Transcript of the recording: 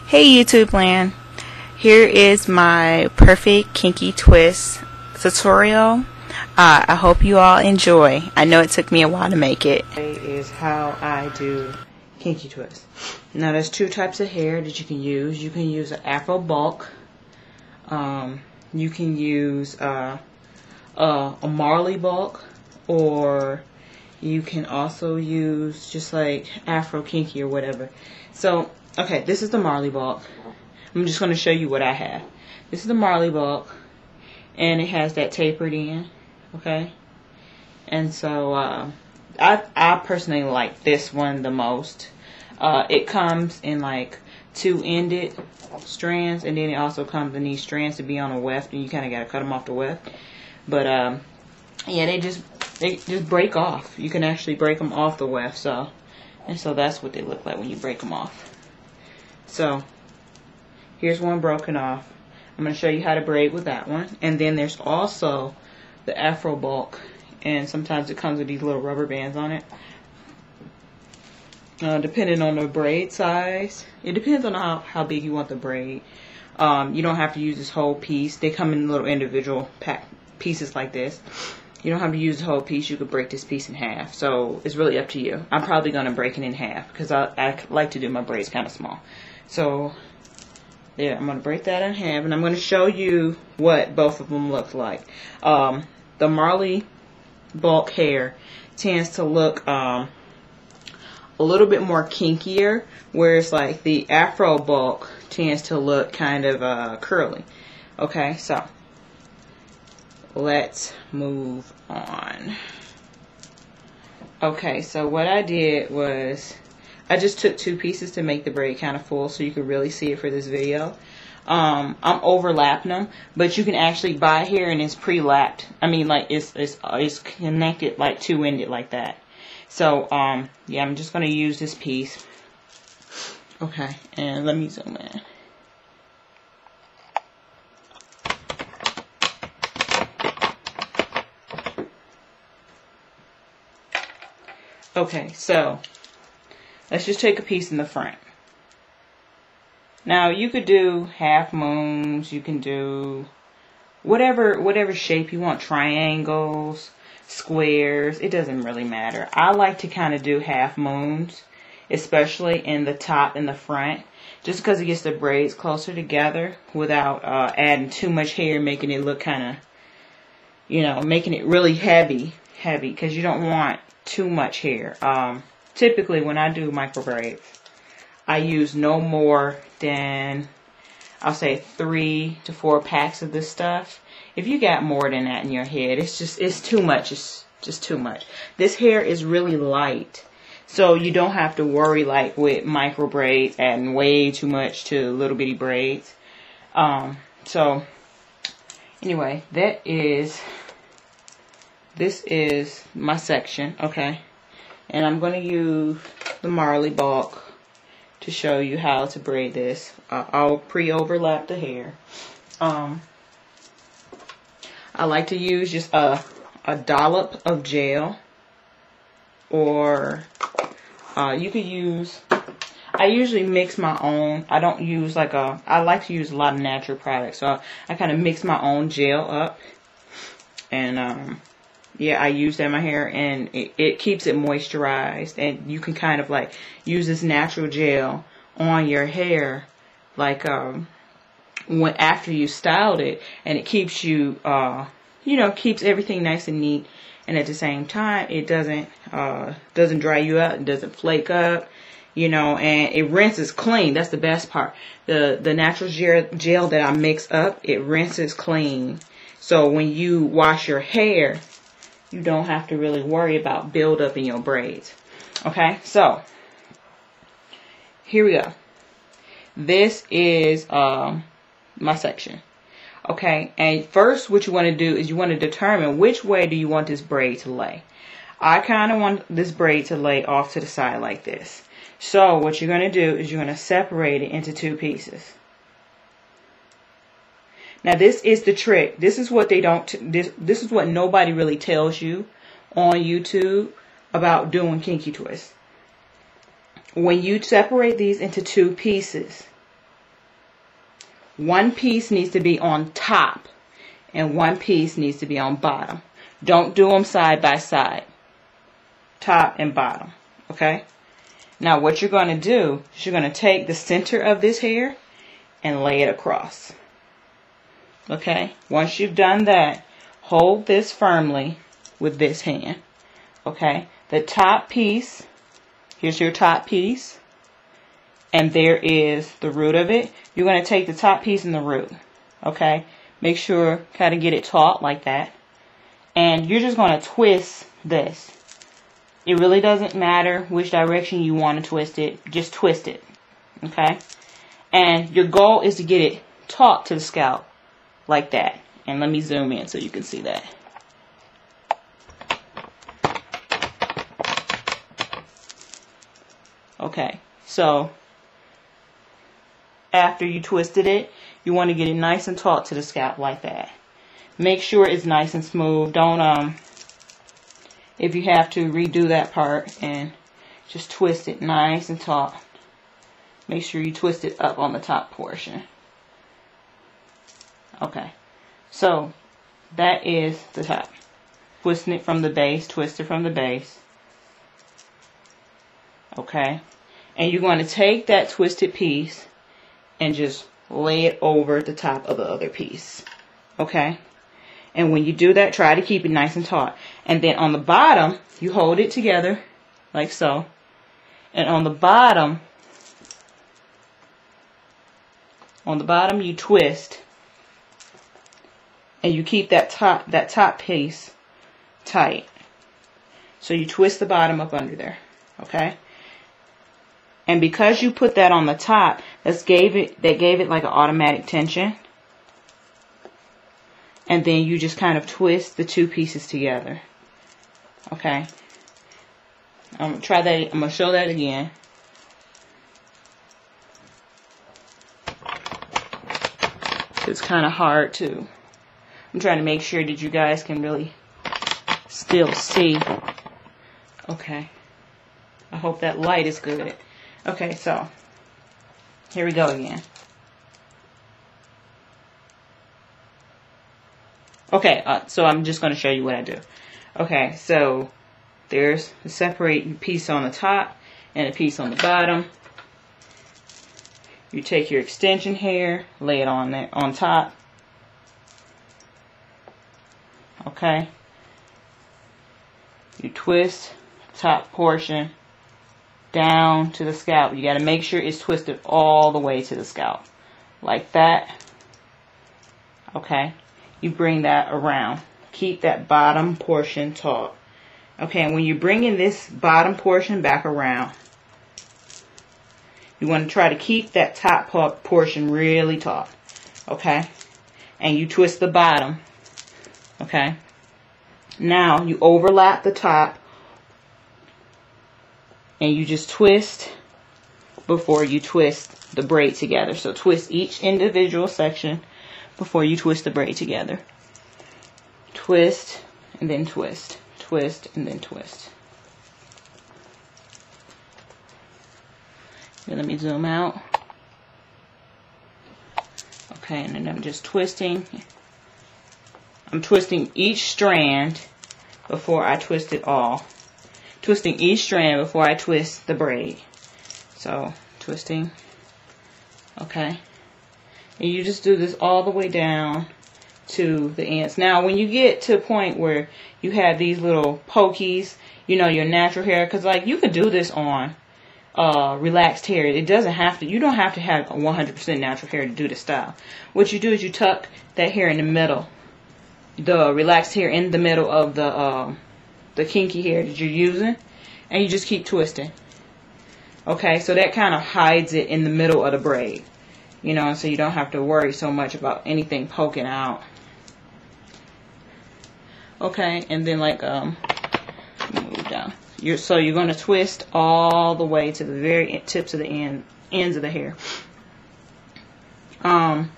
Hey YouTube land, here is my perfect kinky twist tutorial. I hope you all enjoy. I know it took me a while to make it. Is how I do kinky twist. Now there's two types of hair that you can use. You can use an Afro bulk. You can use a Marley bulk, or you can also use just like Afro kinky or whatever. So okay, this is the Marley bulk. I'm just going to show you what I have. This is the Marley bulk, and it has that tapered end, okay? And so I personally like this one the most. It comes in like two-ended strands, and then it also comes in these strands to be on a weft, and you kind of got to cut them off the weft. But yeah, they just break off. You can actually break them off the weft, and so that's what they look like when you break them off. So here's one broken off. I'm going to show you how to braid with that one. And then there's also the Afro bulk, and sometimes it comes with these little rubber bands on it. Depending on the braid size, it depends on how big you want the braid. You don't have to use this whole piece. They come in little individual pack pieces like this. You don't have to use the whole piece. You could break this piece in half. So it's really up to you. I'm probably going to break it in half because I like to do my braids kind of small. So there, I'm going to break that in half, and I'm going to show you what both of them look like. The Marley bulk hair tends to look a little bit more kinkier, whereas like the Afro bulk tends to look kind of curly. Okay, so let's move on. Okay, so what I did was I just took two pieces to make the braid kind of full so you could really see it for this video. I'm overlapping them, but you can actually buy hair and it's pre-lapped. I mean, like it's connected like two-ended like that. So yeah, I'm just gonna use this piece. Okay, and let me zoom in. Okay, so let's just take a piece in the front. Now you could do half moons, you can do whatever shape you want, triangles, squares, it doesn't really matter. I like to kind of do half moons, especially in the top and the front, just because it gets the braids closer together without adding too much hair, making it look kind of, you know, making it really heavy, because you don't want too much hair. Typically when I do micro braids, I use no more than, I'll say 3 to 4 packs of this stuff. If you got more than that in your head, it's too much. It's just too much. This hair is really light, so you don't have to worry like with micro braids adding way too much to little bitty braids. So anyway, this is my section, okay? And I'm going to use the Marley bulk to show you how to braid this. I'll pre-overlap the hair. I like to use just a dollop of gel, or you could use, I usually mix my own. I don't use like I like to use a lot of natural products, so I kind of mix my own gel up, and yeah, I use that in my hair, and it keeps it moisturized, and you can kind of like use this natural gel on your hair, like when after you styled it, and it keeps you, you know, keeps everything nice and neat, and at the same time, it doesn't dry you out, it doesn't flake up, you know, and it rinses clean. That's the best part. The natural gel that I mix up, it rinses clean, so when you wash your hair, you don't have to really worry about buildup in your braids. Okay, so here we go. This is my section. Okay, and first what you want to do is you want to determine which way do you want this braid to lay. I kind of want this braid to lay off to the side like this. So what you're going to do is you're going to separate it into two pieces. Now this is the trick. This is what they don't. This is what nobody really tells you on YouTube about doing kinky twist. When you separate these into two pieces, one piece needs to be on top and one piece needs to be on bottom. Don't do them side by side. Top and bottom. Okay? Now what you're going to do is you're going to take the center of this hair and lay it across. Okay? Once you've done that, hold this firmly with this hand. Okay? The top piece, here's your top piece, and there is the root of it. You're going to take the top piece and the root. Okay? Make sure, kind of get it taut like that. And you're just going to twist this. It really doesn't matter which direction you want to twist it. Just twist it. Okay? And your goal is to get it taut to the scalp. Like that. And let me zoom in so you can see that. Okay. So, after you twisted it, you want to get it nice and taut to the scalp like that. Make sure it's nice and smooth. Don't, if you have to, redo that part and just twist it nice and taut. Make sure you twist it up on the top portion. Okay, so that is the top. Twisting it from the base, twist it from the base. Okay, and you're going to take that twisted piece and just lay it over the top of the other piece. Okay, and when you do that, try to keep it nice and taut. And then on the bottom, you hold it together like so. And on the bottom you twist. And you keep that top piece tight. So you twist the bottom up under there. Okay? And because you put that on the top, that gave it like an automatic tension. And then you just kind of twist the two pieces together. Okay? I'm going to try that. I'm going to show that again. It's kind of hard to. I'm trying to make sure that you guys can really still see. Okay. I hope that light is good. Okay, so here we go again. Okay, so I'm just going to show you what I do. Okay, so there's the separating piece on the top and a piece on the bottom. You take your extension hair, lay it on there, on top. Okay. You twist top portion down to the scalp. You got to make sure it's twisted all the way to the scalp. Like that. Okay. You bring that around. Keep that bottom portion taut. Okay, and when you're bringing this bottom portion back around, you want to try to keep that top portion really taut. Okay? And you twist the bottom. Okay? Now, you overlap the top. And you just twist before you twist the braid together. So twist each individual section before you twist the braid together. Twist and then twist. Twist and then twist. Here, let me zoom out. Okay, and then I'm just twisting. I'm twisting each strand before I twist it all. Twisting each strand before I twist the braid. So, twisting. Okay. And you just do this all the way down to the ends. Now, when you get to a point where you have these little pokies, you know, your natural hair, because like you could do this on relaxed hair. It doesn't have to, you don't have to have 100% natural hair to do the style. What you do is you tuck that hair in the middle, the relaxed hair in the middle of the kinky hair that you're using, and you just keep twisting. Okay, so that kind of hides it in the middle of the braid. You know, so you don't have to worry so much about anything poking out. Okay, and then like move down. So you're going to twist all the way to the very tips of the ends of the hair. And